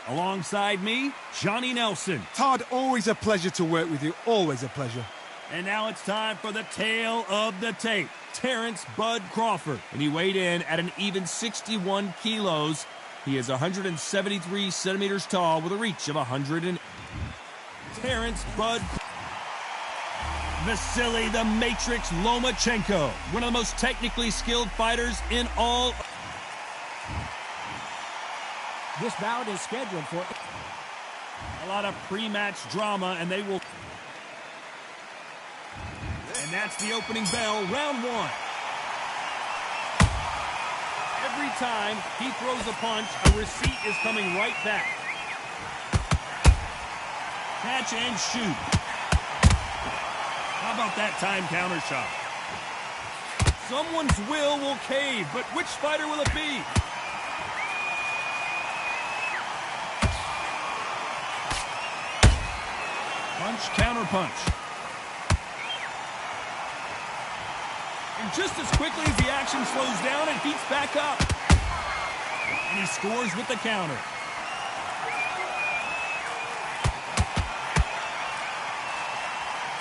Alongside me, Johnny Nelson. Todd, always a pleasure to work with you. Always a pleasure. And now it's time for the tale of the tape. Terrence Bud Crawford. And he weighed in at an even 61 kilos. He is 173 centimeters tall with a reach of 100. Terrence Bud Vasily the Matrix Lomachenko. One of the most technically skilled fighters in all. This bout is scheduled for a lot of pre-match drama, and they will. And that's the opening bell, round one. Every time he throws a punch, a receipt is coming right back. Catch and shoot. How about that time counter shot? Someone's will cave, but which fighter will it be? Punch, counter punch. And just as quickly as the action slows down, it heats back up. And he scores with the counter.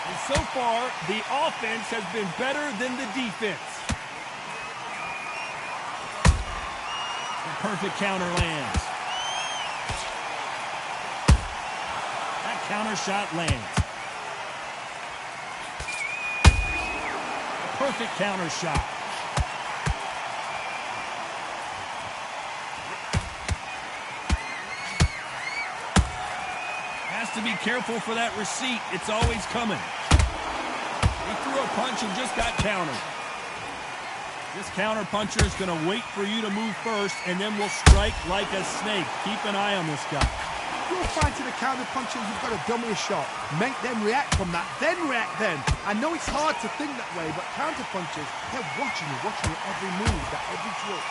And so far, the offense has been better than the defense. The perfect counter lands. Counter shot lands. A perfect counter shot. Has to be careful for that receipt. It's always coming. He threw a punch and just got countered. This counter puncher is going to wait for you to move first and then will strike like a snake. Keep an eye on this guy. You're fighting a counter puncher, you've got to dummy a shot. Make them react from that, then react then. I know it's hard to think that way, but counter punchers, they're watching you every move, that every twitch.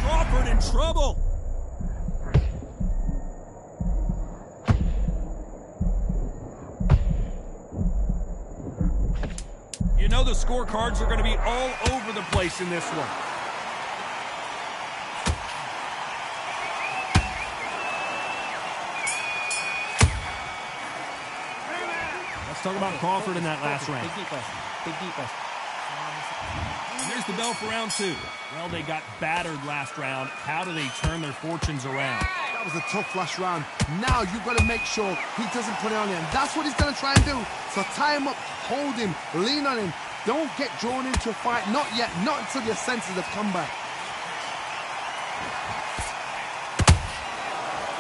Crawford in trouble. You know the scorecards are going to be all over the place in this one. Let's talk about Crawford in that last round. Big deep West. Big deep West. Here's the bell for round two. Well, they got battered last round. How do they turn their fortunes around? That was a tough last round. Now you've got to make sure he doesn't put it on him. That's what he's going to try and do. So tie him up, hold him, lean on him. Don't get drawn into a fight. Not yet. Not until your senses have come back.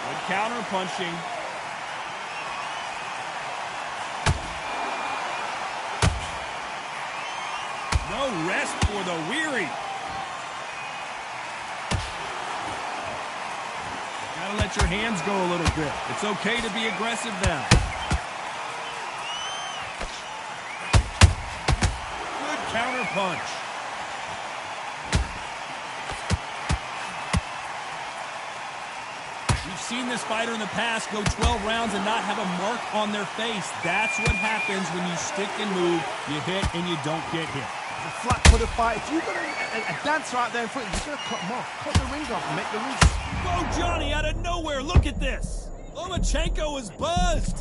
Good counter punching. No rest for the weary. Gotta let your hands go a little bit. It's okay to be aggressive now. Good counter punch. We've seen this fighter in the past go 12 rounds and not have a mark on their face. That's what happens when you stick and move, you hit and you don't get hit. A flat-footed fight. If you've got a dancer out there in front, you've got to cut him off. Cut the ring off and make the roots. Whoa, Johnny, out of nowhere, look at this. Lomachenko is buzzed.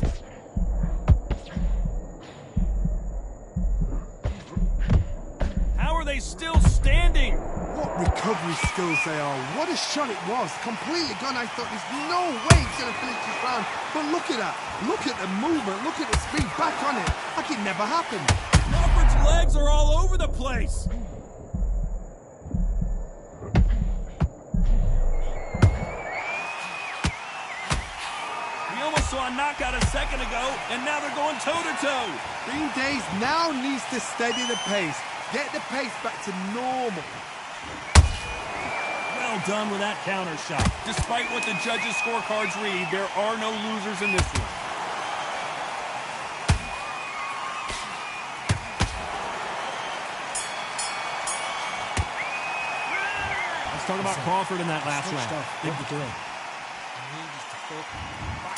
How are they still standing? What recovery skills they are. What a shot it was. Completely gone. I thought there's no way he's going to finish this round. But look at that. Look at the movement. Look at the speed. Back on it. Like it never happened. Crawford's legs are all over the place. We almost saw a knockout a second ago, and now they're going toe-to-toe. Green Days now needs to steady the pace. Get the pace back to normal. Well done with that counter shot. Despite what the judges' scorecards read, there are no losers in this one. Talk about Crawford in that last round.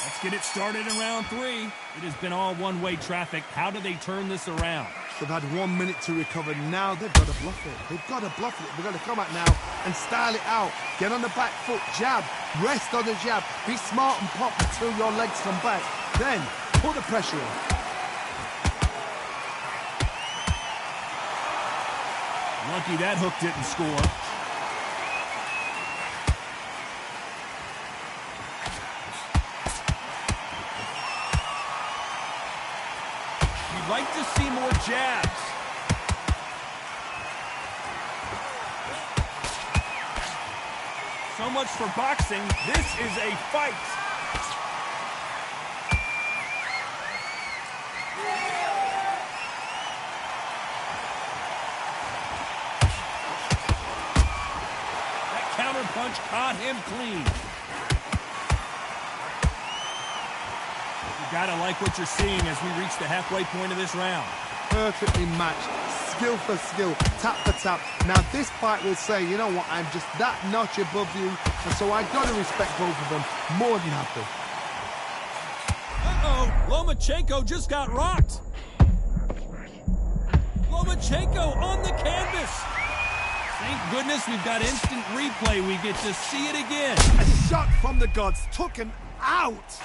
Let's get it started in round three. It has been all one-way traffic. How do they turn this around? They've had 1 minute to recover. Now they've got to bluff it. They've got to bluff it. They've got to come out now and style it out. Get on the back foot, jab, rest on the jab. Be smart and pop until your legs come back. Then put the pressure on. Lucky that hook didn't score. You'd like to see more jabs. So much for boxing. This is a fight. That counter punch caught him clean. You gotta like what you're seeing as we reach the halfway point of this round. Perfectly matched, skill for skill, tap for tap. Now this fight will say, you know what, I'm just that notch above you, and so I gotta respect both of them more than happy. Uh-oh, Lomachenko just got rocked. Lomachenko on the canvas. Thank goodness we've got instant replay. We get to see it again. A shot from the gods took him out.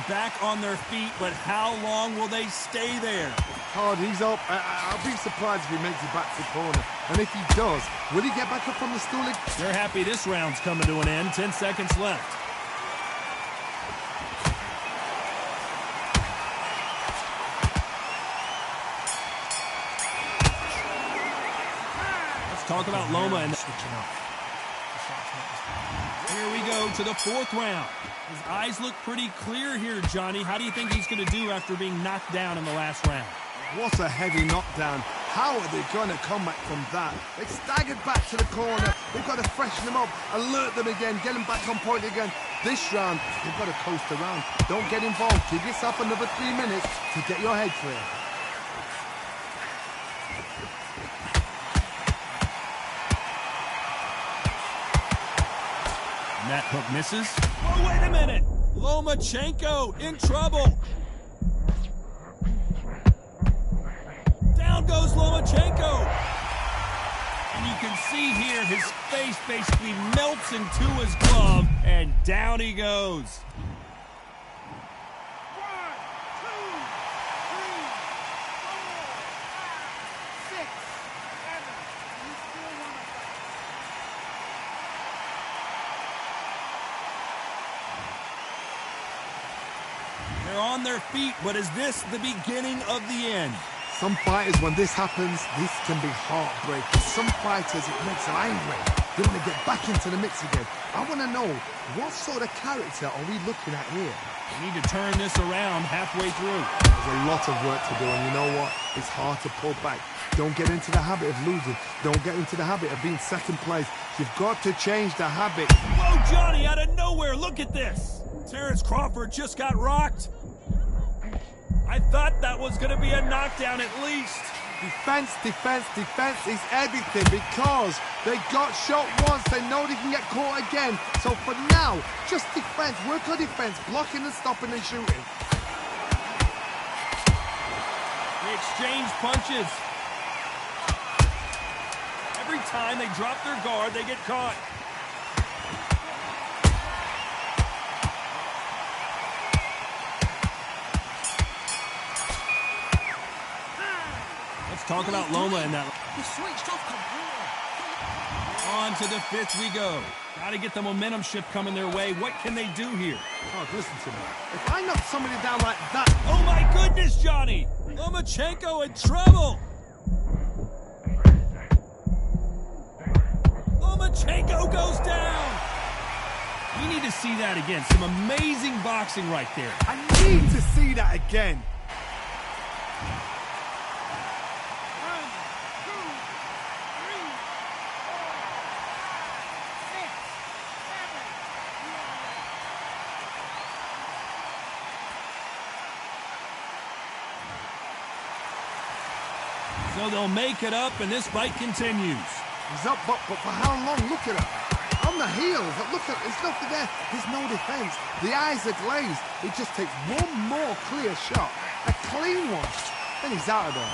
Back on their feet, but how long will they stay there? Hard, he's up. I'll be surprised if he makes it back to the corner. And if he does, will he get back up from the stool? They're happy this round's coming to an end. 10 seconds left. Let's talk about Loma and switching off. Here we go to the fourth round. His eyes look pretty clear here, Johnny. How do you think he's going to do after being knocked down in the last round? What a heavy knockdown. How are they going to come back from that? They staggered back to the corner. They've got to freshen them up, alert them again, get them back on point again. This round, they've got to coast around. Don't get involved. Give yourself another 3 minutes to get your head clear. That hook misses. Oh, wait a minute! Lomachenko in trouble! Down goes Lomachenko! And you can see here his face basically melts into his glove, and down he goes. 1, 2, 3, 4, 5, 6, 7. You still want to fight. They're on their feet, but is this the beginning of the end? Some fighters, when this happens, this can be heartbreaking. Some fighters, it makes them angry. They want to get back into the mix again. I want to know, what sort of character are we looking at here? We need to turn this around halfway through. There's a lot of work to do, and you know what? It's hard to pull back. Don't get into the habit of losing. Don't get into the habit of being second place. You've got to change the habit. Whoa, Johnny, out of nowhere, look at this. Terence Crawford just got rocked. I thought that was going to be a knockdown at least. Defense, defense, defense is everything because they got shot once. They know they can get caught again. So for now, just defense. Work on defense. Blocking and stopping and shooting. They exchange punches. Every time they drop their guard, they get caught. Let's talk about Loma in that. He switched off completely. On to the fifth we go. Got to get the momentum shift coming their way. What can they do here? Oh, listen to me. If I knock somebody down like that... Oh my goodness, Johnny! Lomachenko in trouble! Lomachenko goes down! We need to see that again. Some amazing boxing right there. I need to see that again. 1, 2, 3, 4, 5, 6, 7. So they'll make it up, and this fight continues. He's up, but for how long? Look at it. On the heels, look at, there's nothing there. There's no defense. The eyes are glazed. He just takes one more clear shot, a clean one, and he's out of there.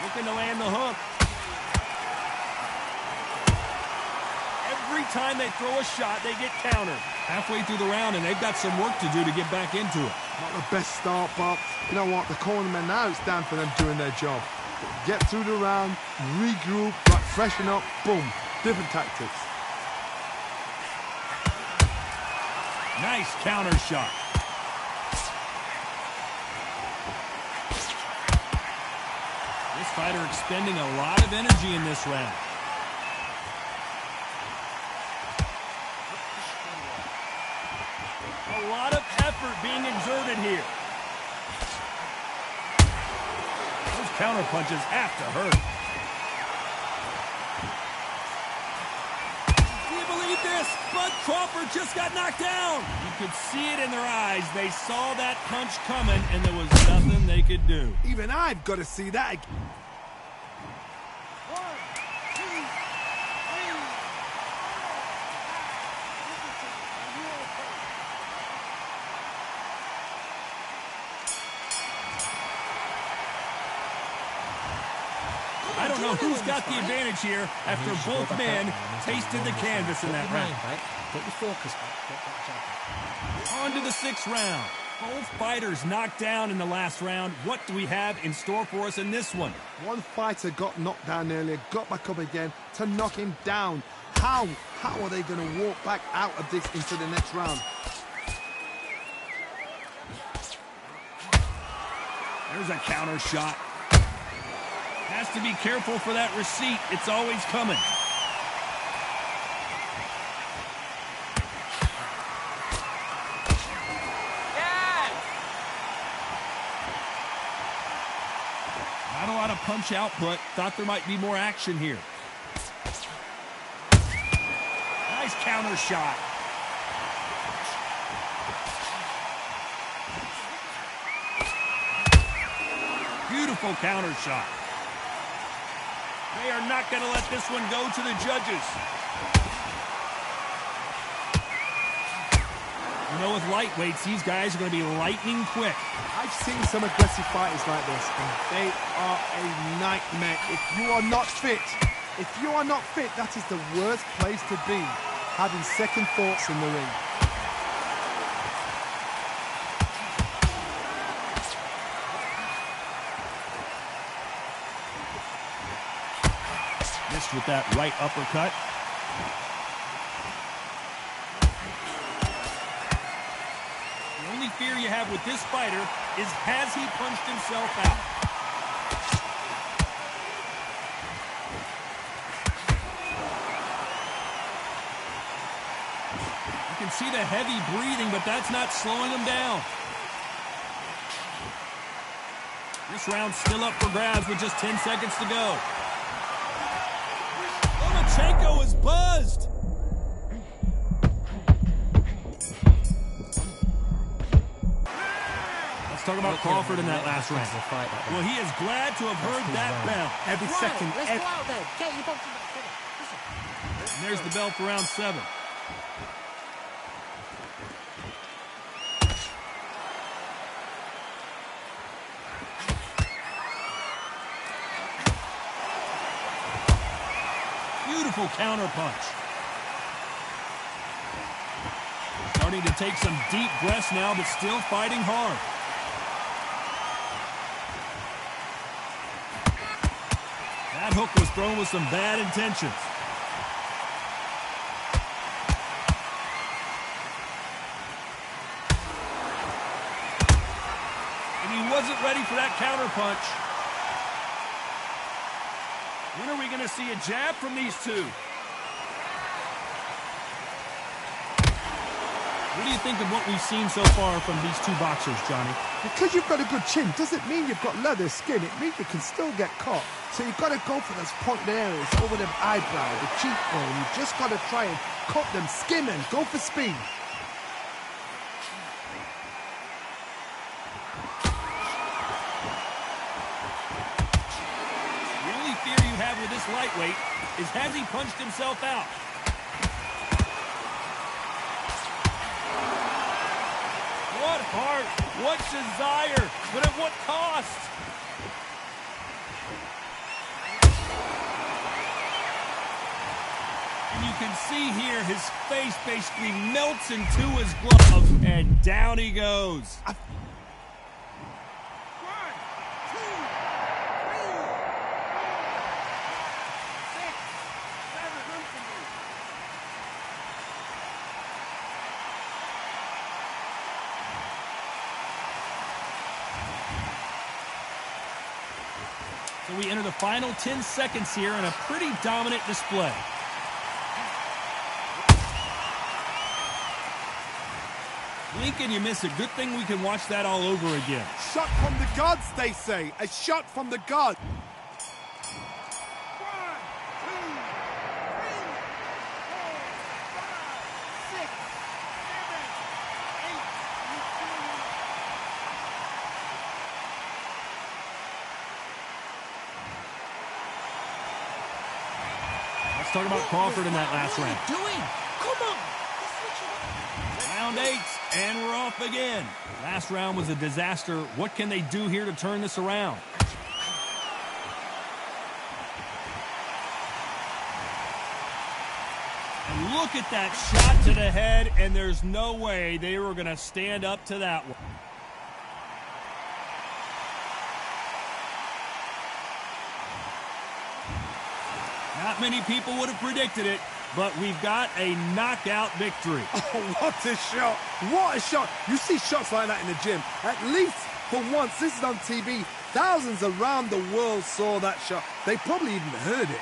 Looking to land the hook. Every time they throw a shot, they get countered. Halfway through the round, and they've got some work to do to get back into it. Not the best start, but you know what? The cornermen, now it's down for them doing their job. Get through the round, regroup, right, freshen up, boom. Different tactics. Nice counter shot. This fighter expending a lot of energy in this round. A lot of effort being exerted here. Those counter punches have to hurt. Do you believe this? Bud Crawford just got knocked down. You could see it in their eyes. They saw that punch coming, and there was nothing they could do. Even I've got to see that again. 1, 2, 3. Are you okay? I don't know who's got the advantage here after both men tasted the canvas in that round. Get your focus back. Get that jab. On to the 6th round. Both fighters knocked down in the last round. What do we have in store for us in this one? One fighter got knocked down earlier, got back up again to knock him down. How are they going to walk back out of this into the next round? There's a counter shot. Has to be careful for that receipt. It's always coming. Not a lot of punch output. Thought there might be more action here. Nice counter shot. Beautiful counter shot. They are not going to let this one go to the judges. You know, with lightweights, these guys are going to be lightning quick. I've seen some aggressive fighters like this, and they are a nightmare. If you are not fit, that is the worst place to be, having second thoughts in the ring. Missed with that right uppercut. The only fear you have with this fighter is, has he punched himself out? You can see the heavy breathing, but that's not slowing him down. This round's still up for grabs with just 10 seconds to go. Lomachenko is buzzed. Let's talk about Crawford in that last round. Well, he is glad to have heard that bell. Every second. Let's go out there. Get your boxing back. Listen. And there's the bell for round 7. Beautiful counter punch. Starting to take some deep breaths now, but still fighting hard. That hook was thrown with some bad intentions. And he wasn't ready for that counter punch. When are we going to see a jab from these two? What do you think of what we've seen so far from these two boxers, Johnny? Because you've got a good chin doesn't mean you've got leather skin. It means you can still get caught. So you've got to go for those pointed areas over the eyebrow, the cheekbone. You've just got to try and cut them, skim and go for speed. have with this lightweight is, has he punched himself out? What heart, what desire, but at what cost? And you can see here his face basically melts into his glove, and down he goes. 1, 2, 3, 4, 6, 7, run for me. So we enter the final 10 seconds here in a pretty dominant display. Blink and you miss it. Good thing we can watch that all over again. Shot from the gods, they say. A shot from the gods. 1, 2, 3, 4, 5, 6, 7, 8. Let's talk about Crawford in that last round. What are you doing? Come on. Round 8, and we're off again. Last round was a disaster. What can they do here to turn this around? And look at that shot to the head, and there's no way they were going to stand up to that one. Not many people would have predicted it, but we've got a knockout victory. Oh, what a shot. What a shot. You see shots like that in the gym. At least for once, this is on TV. Thousands around the world saw that shot. They probably even heard it.